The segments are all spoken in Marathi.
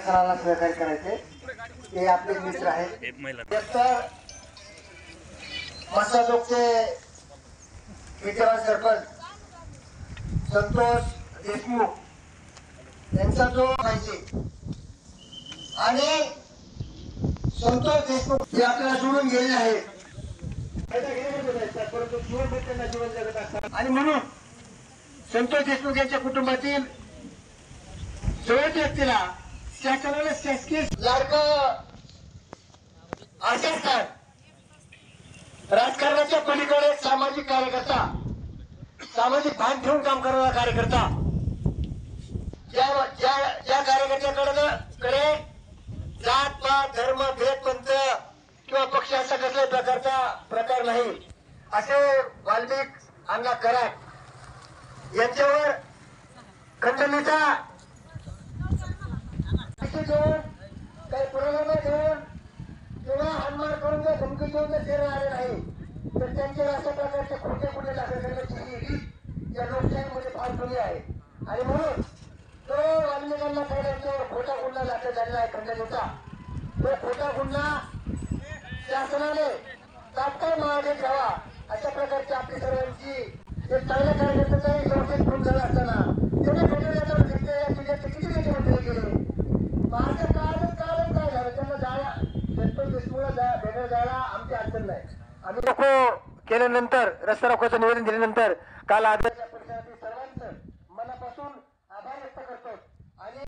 सरांना सहकार्य करायचे ते आपले मित्र आहेत। तर मसाजोगचे विद्यमान सरपंच संतोष देशमुख यांचा जो माहिती आणि संतोष देशमुख जे आपल्याला जोडून गेले आहेत परंतु जीवन त्यांना जीवन जगत असतात आणि म्हणून संतोष देशमुख यांच्या कुटुंबातील जवळच्या व्यक्तीला शासनाने शासकीय लाडकं आशा राजकारणाच्या पलीकडे सामाजिक कार्यकर्ता, सामाजिक भान ठेवून काम करणारा कार्यकर्ता, ज्या कार्यकर्त्याकडे जात पात धर्म भेद पंथ किंवा पक्ष असा कसल्याही प्रकारचा प्रकार नाही असे वाल्मिक अण्णा कराड यांच्यावर खंडणीचा काही पुरावा घेऊन किंवा हानमार करून जर धमकी देऊन जर देणं आले नाही तर त्यांच्यावर अशा प्रकारचे खोटे गुन्हे दाखल करण्याची या लोकशाहीमध्ये फार कमी आहे आणि म्हणून तो वाल्मिकांना यांच्यावर खोटा गुन्हा दाखल झालेला आहे खंडणीचा। तो खोटा गुन्हा शासनाने तात्काळ मागे घ्यावा अशा प्रकारची आपली सर्वांची एक चांगल्या कार्यकर्त्याचाही संशय खूप झाला असताना त्याने खंडणीचा जिल्ह्याचे किती नेते मंत्री गेले माझ्या कालच काय झालं त्यांना जायला संतोष देशमुखला भेटायला जायला आमची अडचण नाही। आम्ही रोको केल्यानंतर रस्ता रोकोचं निवेदन दिल्यानंतर काल आदर्श परिसरातील सर्वांचं मनापासून आभार व्यक्त करतो आणि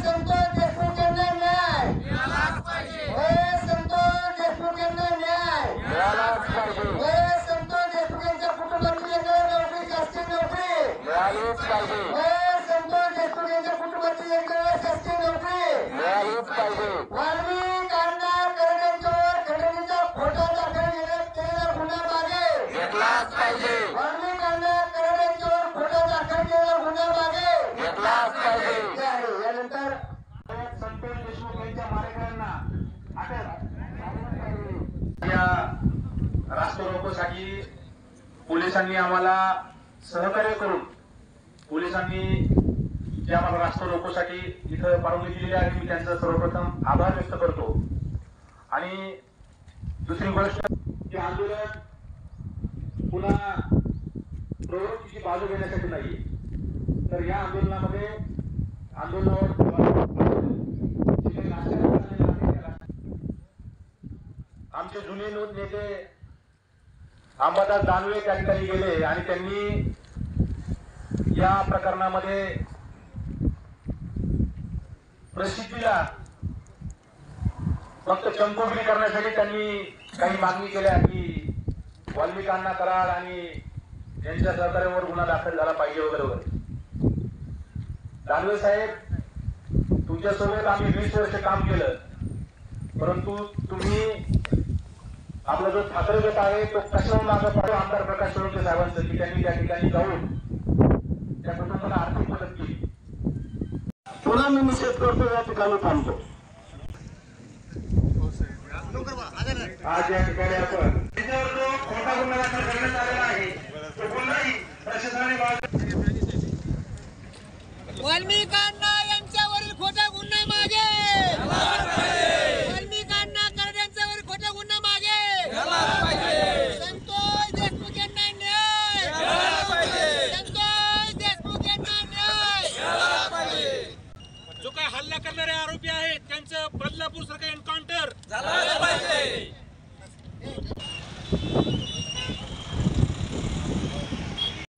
संतोष देशमुख यांना न्याय संतोष देशमुख यांना न्याय संतोष देशमुख यांच्या कुटुंबाची नोकरी शासकीय नोकरी संतोष देशमुख यांच्या कुटुंबाची एक शासकीय नोकरी वाल्मिक अण्णा करड्यांच्यावर खंडणीचा खोटा दाखल केलेला गुन्हा मागे घेतलाच पाहिजे। वाल्मिक अण्णा करड्यांच्यावर खोटा दाखल केलेला गुन्हा मागे घेतलाच पाहिजे। यानंतर संतोष देशमुख यांच्या मारेकऱ्यांना या रास्ता रोकोसाठी पोलिसांनी आम्हाला सहकार्य करून पोलिसांनी जे आम्हाला रास्ता रोकोसाठी इथं परवानगी दिलेली आहे मी त्यांचा सर्वप्रथम आभार व्यक्त करतो। आणि दुसरी गोष्ट की आंदोलन पुन्हा प्रवृत्तीची बाजू घेण्यासाठी नाही तर या आंदोलनावर आमचे जुने नेते अंबादास दानवे त्या ठिकाणी गेले आणि त्यांनी या प्रकरणामध्ये प्रसिद्धीला फक्त चमकोगिरी करण्यासाठी त्यांनी काही मागणी केल्या की वाल्मिक अण्णा कराड आणि यांच्या सहकार्यावर गुन्हा दाखल झाला पाहिजे वगैरे वगैरे। दानवे साहेब तुमच्यासोबत आम्ही 20 वर्ष काम केलं परंतु तुम्ही आपला जो ठाकरे गट आहे तो कशावर मागं पडतो आमदार प्रकाश सोळंके साहेबांचं की त्यांनी त्या ठिकाणी जाऊन त्या कुटुंबाला आर्थिक मदत केली। पुन्हा मी निषेध करतो या ठिकाणी थांबतो। आज या ठिकाणी आपण त्याच्यावर जो खोटा गुन्हा दाखल करण्यात आलेला आहे तो गुन्हाही प्रशासनाने वाल्मिक अण्णा यांच्यावरील खोटा गुन्हा मागे वाल्मिक अण्णा करड्यांच्यावरील खोटा गुन्हा मागे संतोष देशमुख यांना न्याय संतोष देशमुख यांना न्याय जो काय हल्ला करणारे आरोपी आहेत त्यांचं बदलापूर सारखं एन्काउंटर झालं पाहिजे।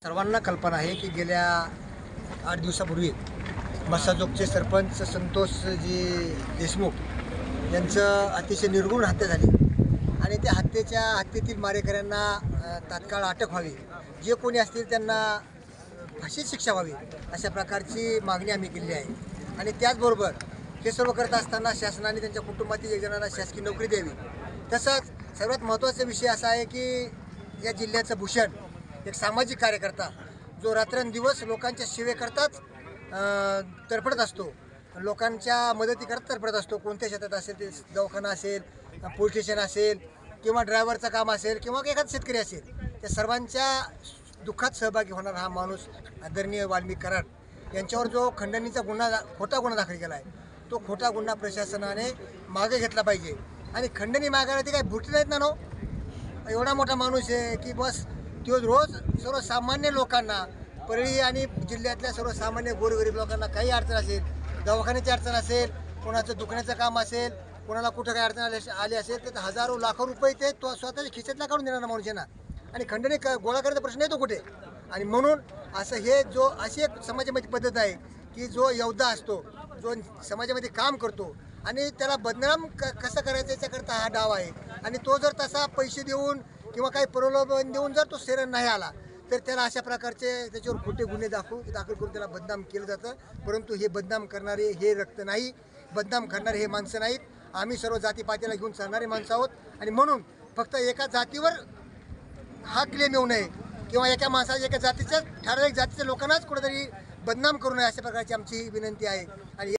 सर्वांना कल्पना आहे की गेल्या 8 दिवसापूर्वी मसाजोगचे सरपंच संतोषजी देशमुख यांचं अतिशय निर्गुण हत्या झाली आणि त्या हत्येतील मारेकऱ्यांना तात्काळ अटक व्हावी, जे कोणी असतील त्यांना फाशीची शिक्षा व्हावी अशा प्रकारची मागणी आम्ही केली आहे। आणि त्याचबरोबर हे सर्व करत असताना शासनाने त्यांच्या कुटुंबातील एक जणांना शासकीय नोकरी द्यावी। तसंच सर्वात महत्त्वाचा विषय असा आहे की या जिल्ह्याचं भूषण एक सामाजिक कार्यकर्ता जो रात्रंदिवस लोकांच्या सेवेकरताच तडफडत असतो, लोकांच्या मदतीकरता तडफडत असतो। कोणत्या क्षेत्रात असेल ते दवाखाना असेल, पोलीस स्टेशन असेल किंवा ड्रायव्हरचं काम असेल किंवा एखादा शेतकरी असेल, त्या सर्वांच्या दुःखात सहभागी होणारा हा माणूस आदरणीय वाल्मिक कराड यांच्यावर जो खंडणीचा गुन्हा खोटा गुन्हा दाखल केला आहे तो खोटा गुन्हा प्रशासनाने मागे घेतला पाहिजे. आणि खंडणी मागायला ते काही भुटी नाहीत ना नो. एवढा मोठा माणूस आहे की बस तो रोज सर्वसामान्य लोकांना, परळी आणि जिल्ह्यातल्या सर्वसामान्य गोरगरीब लोकांना काही अडचण असेल, दवाखान्याची अडचण असेल, कोणाचं दुखण्याचं काम असेल, कोणाला कुठं काही अडचण आली असेल तर हजारो लाखो रुपये ते तो स्वतःच्या खिशातला काढून देणार माणूस आहे ना. आणि खंडणी गोळा करायचा प्रश्न येतो कुठे. आणि म्हणून असं हे जो अशी एक समाजामध्ये पद्धत आहे की जो योद्धा असतो, जो समाजामध्ये काम करतो आणि त्याला बदनाम कसं करायचं याच्याकरता हा डाव आहे. आणि तो जर तसा पैसे देऊन किंवा काही प्रलोभन देऊन जर तो शरण नाही आला तर त्याला अशा प्रकारचे त्याच्यावर खोटे गुन्हे दाखल करून त्याला बदनाम केलं जातं. परंतु हे बदनाम करणारे हे रक्त नाही, बदनाम करणारे हे माणसं नाहीत. आम्ही सर्व जातीपातीला घेऊन चालणारे माणसं आहोत. आणि म्हणून फक्त एका जातीवर हा क्लेम येऊ नये किंवा एका माणसाच्या एका जातीच्या ठराविक जातीच्या लोकांनाच कुठेतरी बदनाम करू नये अशा प्रकारची आमची ही विनंती आहे. आणि